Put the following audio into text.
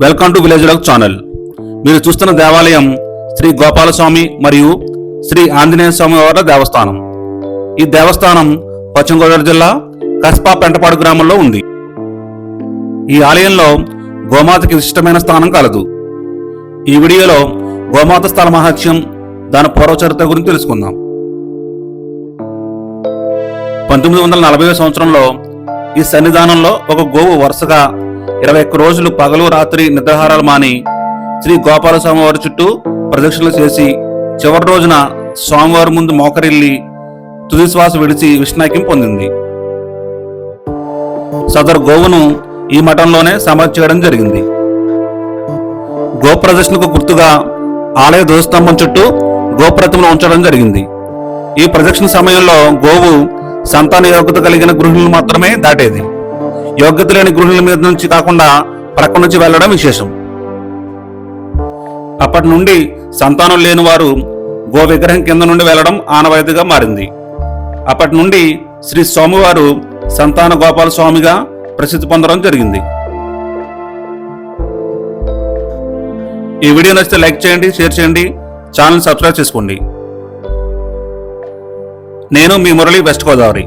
Welcome to village vlog channel. మీరు చూస్తున్న దేవాలయం శ్రీ గోపాలస్వామి మరియు శ్రీ ఆంజనేయ స్వామి వారి దేవస్థానం. ఈ దేవస్థానం పశ్చిమ గోదావరి జిల్లా కస్పా పెంటపాడు గ్రామంలో ఉంది. ఈ ఆలయంలో గోమాతకి విశిష్టమైన స్థానం కలదు. ఈ వీడియోలో గోమాత స్థల మహత్యం, దాని పూర్వ చరిత్ర గురించి తెలుసుకుందాం. 1940వ సంవత్సరంలో ఈ సన్నిధానంలో ఒక గోవు వరుసగా 21 రోజులు పగలు రాత్రి నిద్రాహారాలు మాని శ్రీ గోపాలస్వామి వారి చుట్టూ ప్రదక్షిణలు చేసి చివరి రోజున స్వామివారి ముందు మోకరిల్లి తుది శ్వాస విడిచి విష్ణాక్యం పొందింది. సదరు గోవును ఈ మఠంలోనే సమాధి చేయడం జరిగింది. గో ప్రదక్షిణకు గుర్తుగా ఆలయ ధ్వజస్తంభం చుట్టూ గోప్రతిమను ఉంచడం జరిగింది. ఈ ప్రదక్షిణ సమయంలో గోవు సంతాన యోగ్యత కలిగిన గృహిణులు మాత్రమే దాటేది. యోగ్యత లేని గృహిణుల మీద నుంచి కాకుండా ప్రక్క నుంచి వెళ్లడం విశేషం. అప్పటి నుండి సంతానం లేని వారు గో విగ్రహం కింద నుండి వెళ్లడం ఆనవాయితీగా మారింది. అప్పటి నుండి శ్రీ స్వామివారు సంతాన గోపాల స్వామిగా ప్రసిద్ధి పొందడం జరిగింది. ఈ వీడియో నచ్చితే లైక్ చేయండి, షేర్ చేయండి, ఛానల్ సబ్స్క్రైబ్ చేసుకోండి. నేను మీ మురళి, వెస్ట్ గోదావరి.